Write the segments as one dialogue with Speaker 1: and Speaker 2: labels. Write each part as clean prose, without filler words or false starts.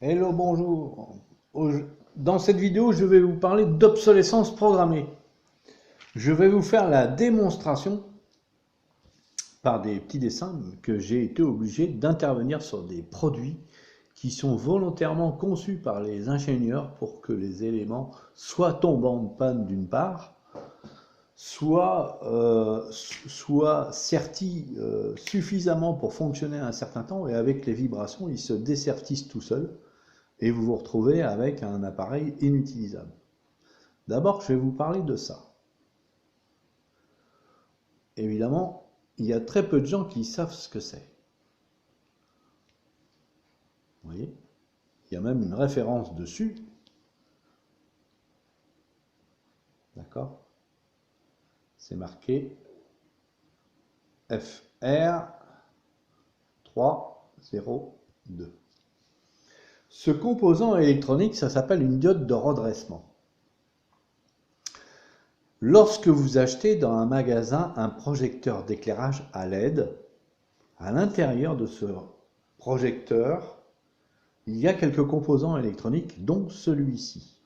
Speaker 1: Hello, bonjour. Dans cette vidéo, je vais vous parler d'obsolescence programmée. Je vais vous faire la démonstration par des petits dessins que j'ai été obligé d'intervenir sur des produits qui sont volontairement conçus par les ingénieurs pour que les éléments soient tombants de panne d'une part, soit sertis suffisamment pour fonctionner un certain temps, et avec les vibrations, ils se dessertissent tout seuls et vous vous retrouvez avec un appareil inutilisable. D'abord, je vais vous parler de ça. Évidemment, il y a très peu de gens qui savent ce que c'est. Vous voyez, il y a même une référence dessus. D'accord? C'est marqué FR 302. Ce composant électronique, ça s'appelle une diode de redressement. Lorsque vous achetez dans un magasin un projecteur d'éclairage à LED, à l'intérieur de ce projecteur, il y a quelques composants électroniques, dont celui-ci.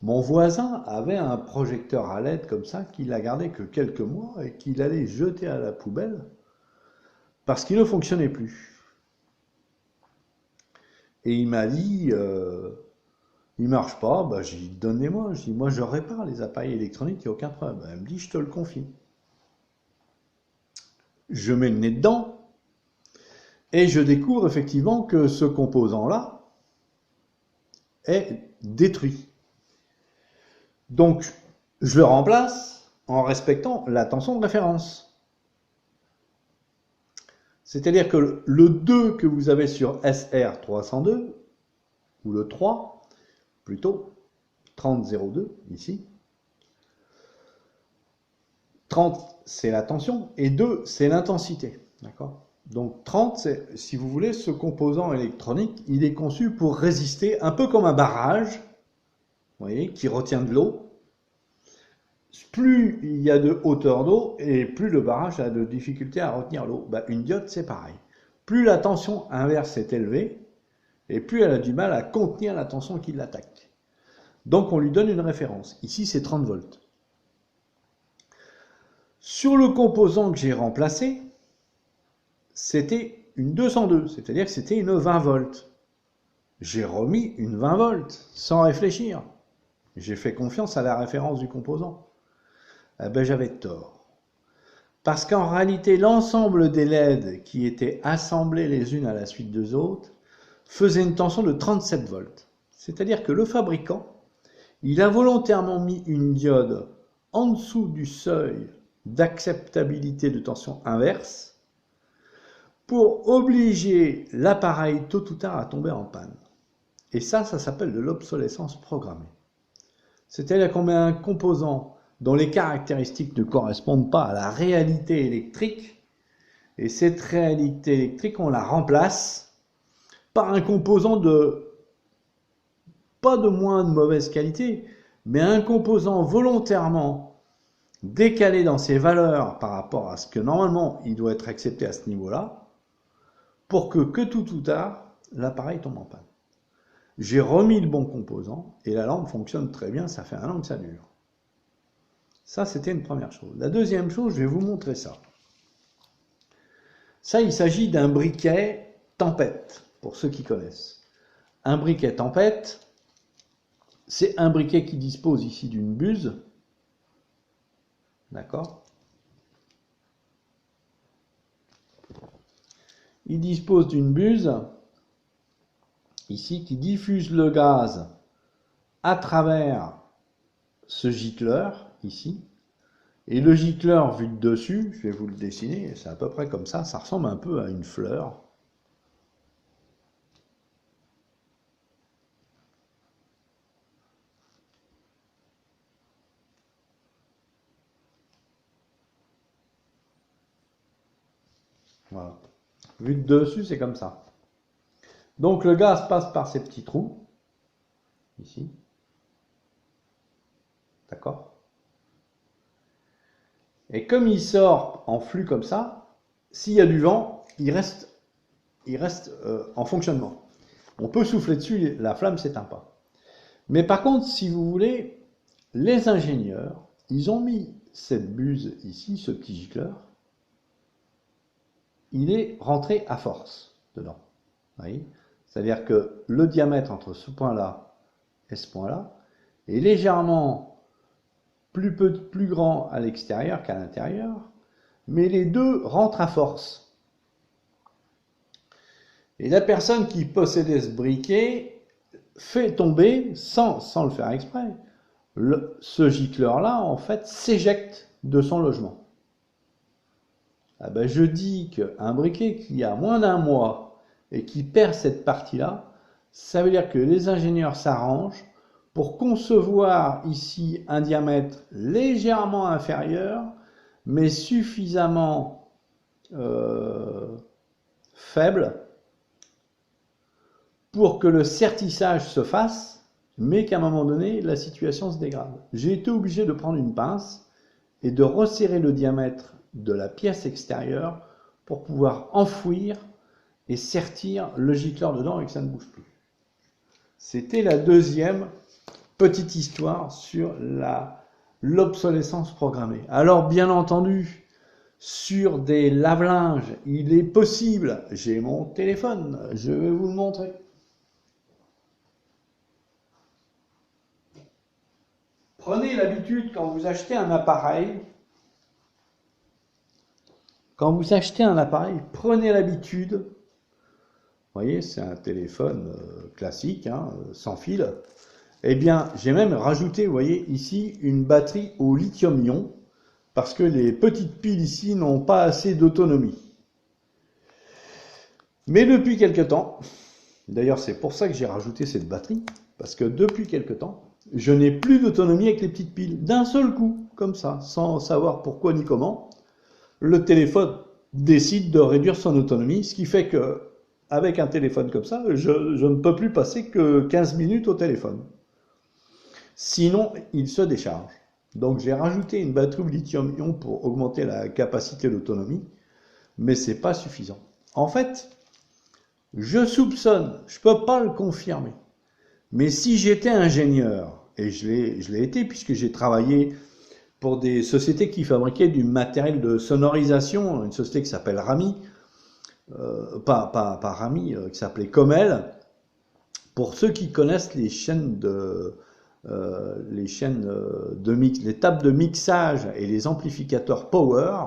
Speaker 1: Mon voisin avait un projecteur à LED comme ça, qu'il a gardé que quelques mois et qu'il allait jeter à la poubelle parce qu'il ne fonctionnait plus. Et il m'a dit, il marche pas, bah, j'ai dit, donnez-moi. Je dis, moi je répare les appareils électroniques, il n'y a aucun problème. Elle me dit, je te le confie. Je mets le nez dedans et je découvre effectivement que ce composant-là est détruit. Donc, je le remplace en respectant la tension de référence. C'est-à-dire que le 2 que vous avez sur SR302, ou le 3, plutôt, 3002 ici, 30 c'est la tension et 2 c'est l'intensité. D'accord ? Donc 30, c'est, si vous voulez, ce composant électronique, il est conçu pour résister un peu comme un barrage, vous voyez, qui retient de l'eau. Plus il y a de hauteur d'eau et plus le barrage a de difficulté à retenir l'eau. Bah, une diode, c'est pareil. Plus la tension inverse est élevée, et plus elle a du mal à contenir la tension qui l'attaque. Donc on lui donne une référence. Ici, c'est 30 volts. Sur le composant que j'ai remplacé, c'était une 202, c'est-à-dire que c'était une 20 volts. J'ai remis une 20 volts, sans réfléchir. J'ai fait confiance à la référence du composant. Eh ben, j'avais tort. Parce qu'en réalité, l'ensemble des LED qui étaient assemblés les unes à la suite des autres faisait une tension de 37 volts. C'est-à-dire que le fabricant, il a volontairement mis une diode en dessous du seuil d'acceptabilité de tension inverse pour obliger l'appareil tôt ou tard à tomber en panne. Et ça s'appelle de l'obsolescence programmée. C'est-à-dire qu'on met un composant dont les caractéristiques ne correspondent pas à la réalité électrique, et cette réalité électrique, on la remplace par un composant de, pas de moins de mauvaise qualité, mais un composant volontairement décalé dans ses valeurs par rapport à ce que normalement il doit être accepté à ce niveau-là, pour que tout ou tard, l'appareil tombe en panne. J'ai remis le bon composant et la lampe fonctionne très bien, ça fait 1 an que ça dure. Ça, c'était une première chose. La deuxième chose, je vais vous montrer ça. Ça, il s'agit d'un briquet tempête, pour ceux qui connaissent. Un briquet tempête, c'est un briquet qui dispose ici d'une buse. D'accord ? Il dispose d'une buse, ici, qui diffuse le gaz à travers ce gicleur, ici. Et le gicleur vu de dessus, je vais vous le dessiner, c'est à peu près comme ça ressemble un peu à une fleur. Voilà. Vu de dessus, c'est comme ça. Donc le gaz passe par ces petits trous, ici. D'accord ? Et comme il sort en flux comme ça, s'il y a du vent, il reste en fonctionnement. On peut souffler dessus, la flamme ne s'éteint pas. Mais par contre, si vous voulez, les ingénieurs, ils ont mis cette buse ici, ce petit gicleur, il est rentré à force dedans. Vous voyez ? C'est-à-dire que le diamètre entre ce point-là et ce point-là est légèrement plus grand à l'extérieur qu'à l'intérieur, mais les deux rentrent à force. Et la personne qui possédait ce briquet fait tomber, sans le faire exprès, ce gicleur-là, en fait, s'éjecte de son logement. Ah ben, je dis qu'un briquet qui a moins d'un mois et qui perd cette partie-là, ça veut dire que les ingénieurs s'arrangent pour concevoir ici un diamètre légèrement inférieur, mais suffisamment faible pour que le sertissage se fasse, mais qu'à un moment donné, la situation se dégrade. J'ai été obligé de prendre une pince et de resserrer le diamètre de la pièce extérieure pour pouvoir enfouir et sertir le gicleur dedans et que ça ne bouge plus. C'était la deuxième petite histoire sur l'obsolescence programmée. Alors bien entendu, sur des lave-linges, il est possible, j'ai mon téléphone, je vais vous le montrer. Prenez l'habitude quand vous achetez un appareil, prenez l'habitude, vous voyez, c'est un téléphone classique, hein, sans fil. Eh bien, j'ai même rajouté, vous voyez, ici, une batterie au lithium-ion, parce que les petites piles ici n'ont pas assez d'autonomie. Mais depuis quelque temps, d'ailleurs c'est pour ça que j'ai rajouté cette batterie, parce que depuis quelque temps, je n'ai plus d'autonomie avec les petites piles, d'un seul coup, comme ça, sans savoir pourquoi ni comment. Le téléphone décide de réduire son autonomie, ce qui fait que, avec un téléphone comme ça, je ne peux plus passer que 15 minutes au téléphone. Sinon, il se décharge. Donc j'ai rajouté une batterie au lithium-ion pour augmenter la capacité d'autonomie, mais ce n'est pas suffisant. En fait, je soupçonne, je ne peux pas le confirmer, mais si j'étais ingénieur, et je l'ai été puisque j'ai travaillé pour des sociétés qui fabriquaient du matériel de sonorisation, une société qui s'appelle Rami, pas Rami, qui s'appelait Comel. Pour ceux qui connaissent les chaînes les tables de mixage et les amplificateurs Power,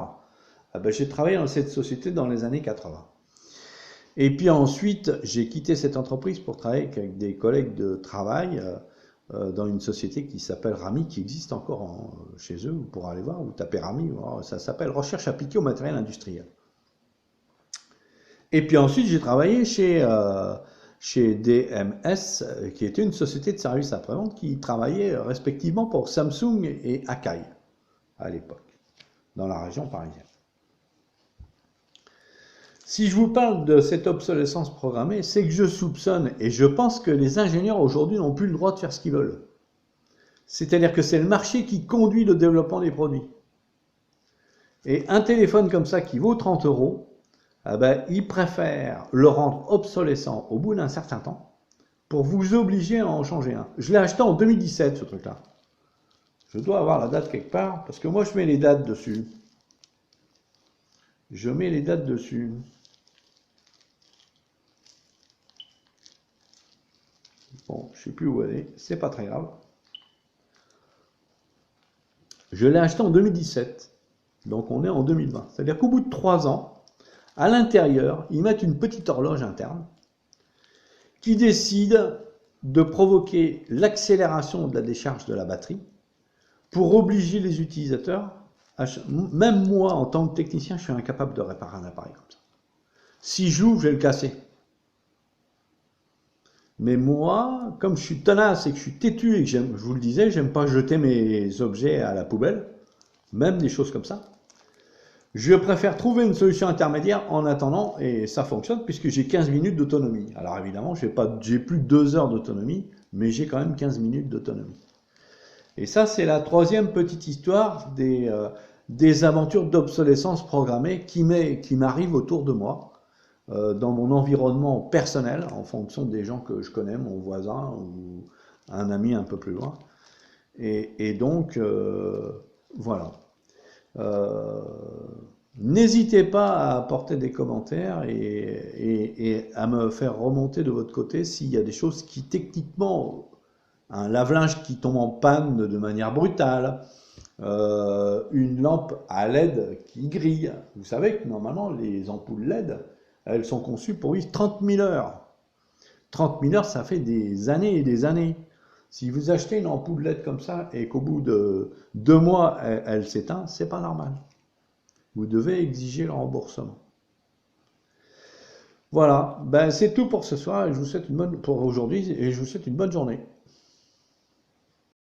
Speaker 1: ben j'ai travaillé dans cette société dans les années 80. Et puis ensuite, j'ai quitté cette entreprise pour travailler avec des collègues de travail dans une société qui s'appelle Rami, qui existe encore chez eux, vous pourrez aller voir, vous tapez Rami, ça s'appelle Recherche appliquée au matériel industriel. Et puis ensuite, j'ai travaillé chez DMS, qui était une société de services après-vente qui travaillait respectivement pour Samsung et Akai à l'époque, dans la région parisienne. Si je vous parle de cette obsolescence programmée, c'est que je soupçonne et je pense que les ingénieurs aujourd'hui n'ont plus le droit de faire ce qu'ils veulent. C'est-à-dire que c'est le marché qui conduit le développement des produits. Et un téléphone comme ça qui vaut 30 €, eh ben, ils préfèrent le rendre obsolescent au bout d'un certain temps pour vous obliger à en changer un. Je l'ai acheté en 2017 ce truc-là. Je dois avoir la date quelque part parce que moi je mets les dates dessus. Je mets les dates dessus. Bon, je ne sais plus où elle est, c'est pas très grave. Je l'ai acheté en 2017, donc on est en 2020. C'est-à-dire qu'au bout de 3 ans, à l'intérieur, ils mettent une petite horloge interne qui décide de provoquer l'accélération de la décharge de la batterie pour obliger les utilisateurs, même moi en tant que technicien, je suis incapable de réparer un appareil comme ça. Si je l'ouvre, je vais le casser. Mais moi, comme je suis tenace et que je suis têtu et que je vous le disais, j'aime pas jeter mes objets à la poubelle, même des choses comme ça, je préfère trouver une solution intermédiaire en attendant, et ça fonctionne puisque j'ai 15 minutes d'autonomie. Alors évidemment, j'ai plus de 2 heures d'autonomie, mais j'ai quand même 15 minutes d'autonomie. Et ça, c'est la troisième petite histoire des aventures d'obsolescence programmée qui m'arrivent autour de moi. dans mon environnement personnel, en fonction des gens que je connais, mon voisin ou un ami un peu plus loin. Et donc, voilà. Euh, N'hésitez pas à apporter des commentaires et à me faire remonter de votre côté s'il y a des choses qui techniquement, un lave-linge qui tombe en panne de manière brutale, une lampe à LED qui grille. Vous savez que normalement les ampoules LED, elles sont conçues pour vivre 30 000 heures. 30 000 heures, ça fait des années et des années. Si vous achetez une ampoule LED comme ça et qu'au bout de 2 mois, elle s'éteint, c'est pas normal. Vous devez exiger le remboursement. Voilà, ben c'est tout pour ce soir et je vous souhaite pour aujourd'hui et je vous souhaite une bonne journée.